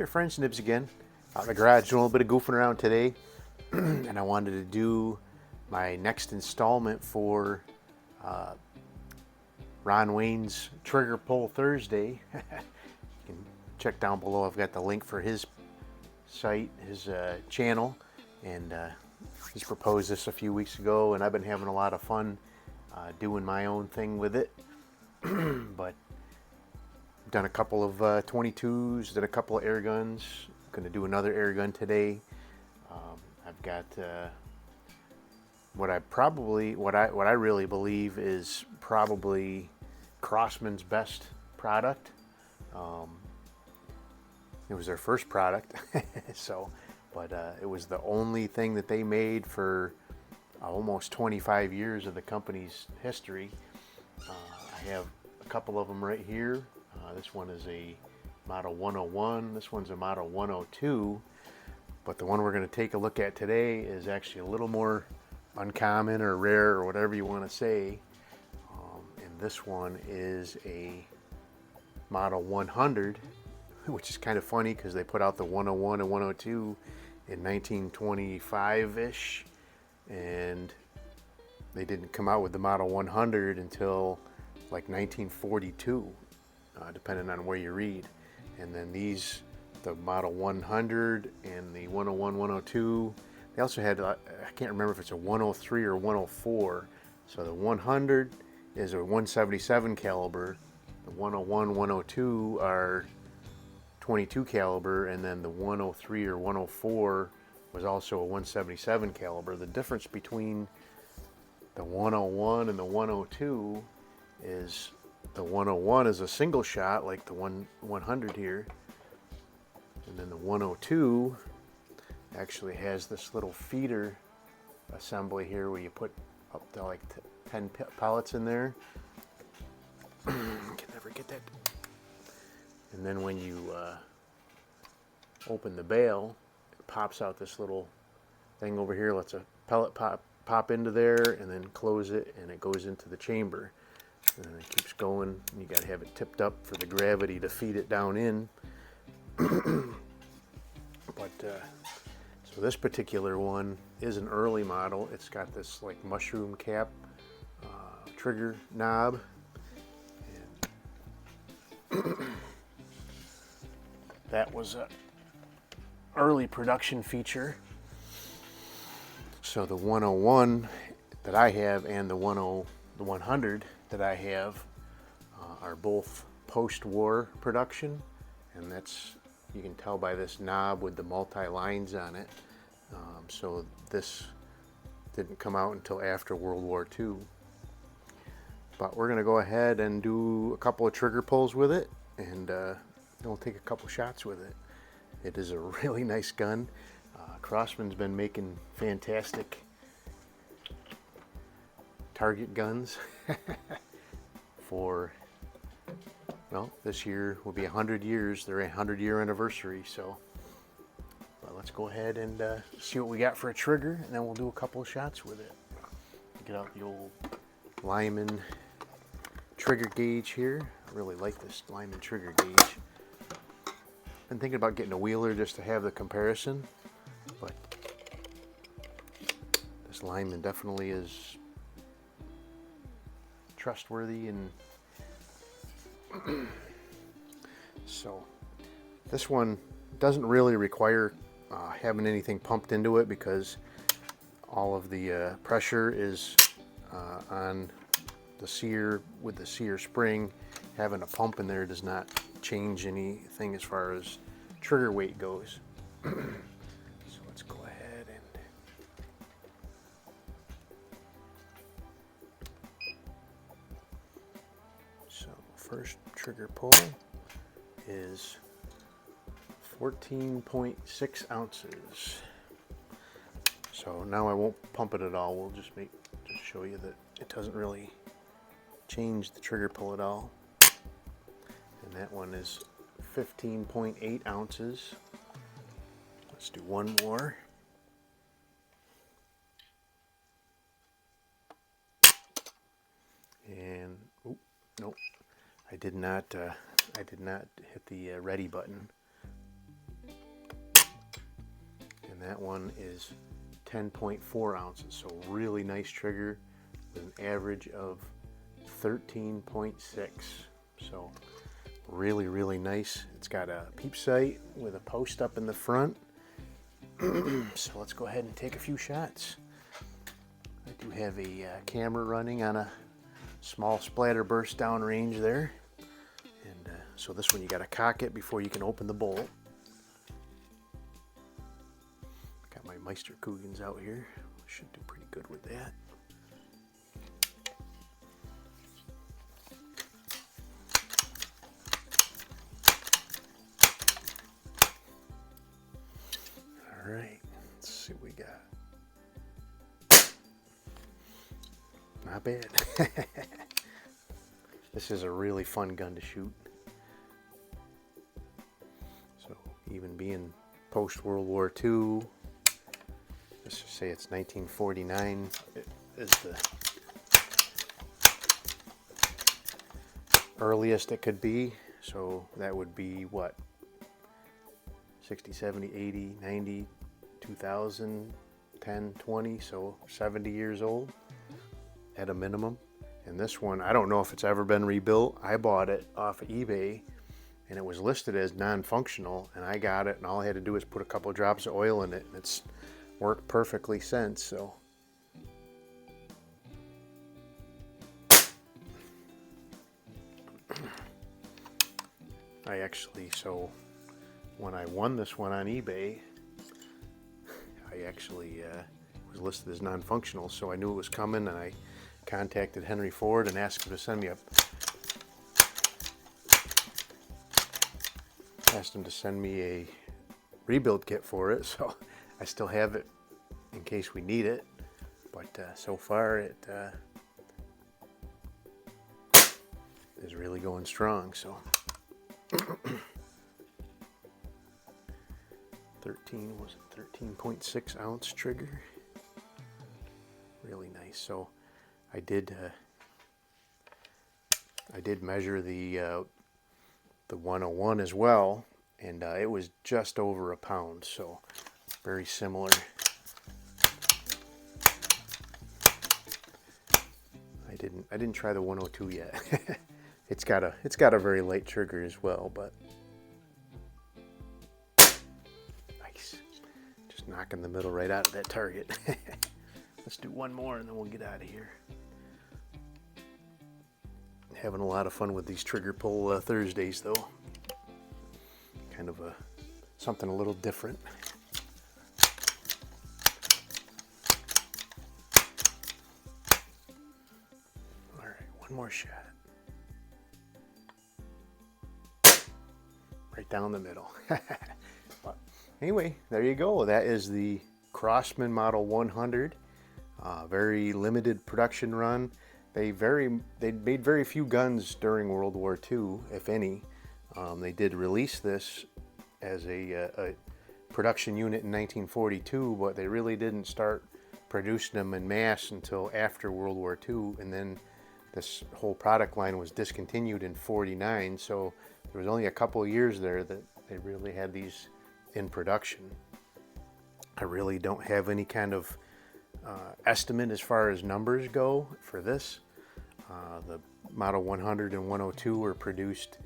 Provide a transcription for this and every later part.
friends, Nibs again. Out in the garage doing a little bit of goofing around today. And I wanted to do my next installment for Ron Wayne's Trigger Pull Thursday. You can check down below. I've got the link for his site, his channel. And he's proposed this a few weeks ago, and I've been having a lot of fun doing my own thing with it. But done a couple of 22s, did a couple of air guns. Going to do another air gun today. I've got what I really believe is probably Crosman's best product. It was their first product, but it was the only thing that they made for almost 25 years of the company's history. I have a couple of them right here. This one is a Model 101. This one's a Model 102. But the one we're going to take a look at today is actually a little more uncommon or rare or whatever you want to say. And this one is a Model 100, which is kind of funny because they put out the 101 and 102 in 1925-ish. And they didn't come out with the Model 100 until like 1942. Depending on where you read. And then these, the Model 100 and the 101, 102, they also had, I can't remember if it's a 103 or 104. So the 100 is a 177 caliber, the 101, 102 are 22 caliber, and then the 103 or 104 was also a 177 caliber. The difference between the 101 and the 102 is the 101 is a single shot like the 100 here, and then the 102 actually has this little feeder assembly here where you put up to like 10 pellets in there. Can never get that. And then when you open the bail, it pops out this little thing over here, lets a pellet pop into there, and then close it, and it goes into the chamber. And it keeps going. You got to have it tipped up for the gravity to feed it down in. But so this particular one is an early model. It's got this like mushroom cap trigger knob. And that was a early production feature. So the 101 that I have and the 100 that I have are both post-war production, and that's, you can tell by this knob with the multi-lines on it. So this didn't come out until after World War II. But we're going to go ahead and do a couple of trigger pulls with it, and then we'll take a couple shots with it. It is a really nice gun. Crosman's been making fantastic target guns for, well, this year will be 100 years, their 100-year anniversary. So but let's go ahead and see what we got for a trigger, and then we'll do a couple of shots with it. Get out the old Lyman trigger gauge here. I really like this Lyman trigger gauge. Been thinking about getting a wheeler just to have the comparison, but this Lyman definitely is trustworthy. And so this one doesn't really require having anything pumped into it, because all of the pressure is on the sear with the sear spring. Having a pump in there does not change anything as far as trigger weight goes. So let's go ahead and first trigger pull is 14.6 ounces. So now I won't pump it at all. We'll just show you that it doesn't really change the trigger pull at all. And that one is 15.8 ounces. Let's do one more. And nope, I did not hit the ready button. and that one is 10.4 ounces, so really nice trigger with an average of 13.6. So really nice. It's got a peep sight with a post up in the front. So let's go ahead and take a few shots. I do have a camera running on a small splatter burst down range there, and so this one you got to cock it before you can open the bolt. Got my Meister Kugans out here. Should do pretty good with that. All right, let's see what we got. Not bad. This is a really fun gun to shoot. So even being post World War II, let's just say it's 1949 is the earliest it could be. So that would be what? 60, 70, 80, 90, 2000, 10, 20, so 70 years old at a minimum. And this one, I don't know if it's ever been rebuilt. I bought it off of eBay and it was listed as non-functional, and I got it and all I had to do was put a couple drops of oil in it and it's worked perfectly since. So when I won this one on eBay, I actually was listed as non-functional, so I knew it was coming, and I contacted Henry Ford and asked him to send me a rebuild kit for it. So I still have it in case we need it, but so far it is really going strong. So 13.6 ounce trigger, really nice. So I did measure the 101 as well, and it was just over a pound, so very similar. I didn't try the 102 yet. It's got a very light trigger as well, but nice. Just knocking the middle right out of that target. Let's do one more and then we'll get out of here. Having a lot of fun with these trigger pull Thursdays though. Kind of something a little different. All right, one more shot. Right down the middle. But anyway, there you go. That is the Crosman Model 100. Very limited production run. They made very few guns during World War II, if any. They did release this as a production unit in 1942, but they really didn't start producing them in mass until after World War II, and then this whole product line was discontinued in '49. So there was only a couple of years there that they really had these in production. I really don't have any kind of estimate as far as numbers go for this. The Model 100 and 102 were produced,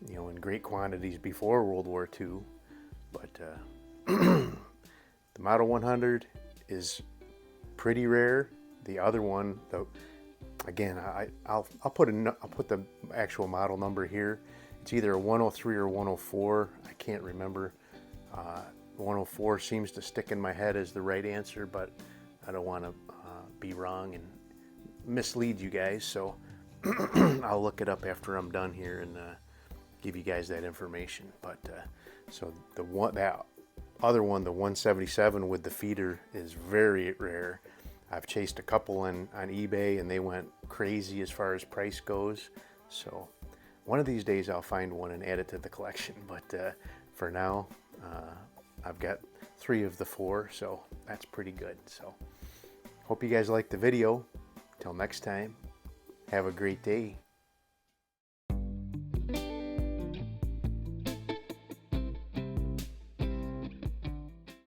in great quantities before World War II, but the Model 100 is pretty rare. The other one, though, again, I'll put the actual model number here. It's either a 103 or 104. I can't remember. 104 seems to stick in my head as the right answer, but I don't want to be wrong and mislead you guys, so I'll look it up after I'm done here and give you guys that information. But so that other one, the 177 with the feeder, is very rare. I've chased a couple on eBay and they went crazy as far as price goes. So one of these days I'll find one and add it to the collection. But for now, I've got 3 of the 4, so that's pretty good. So hope you guys liked the video. Till next time, have a great day.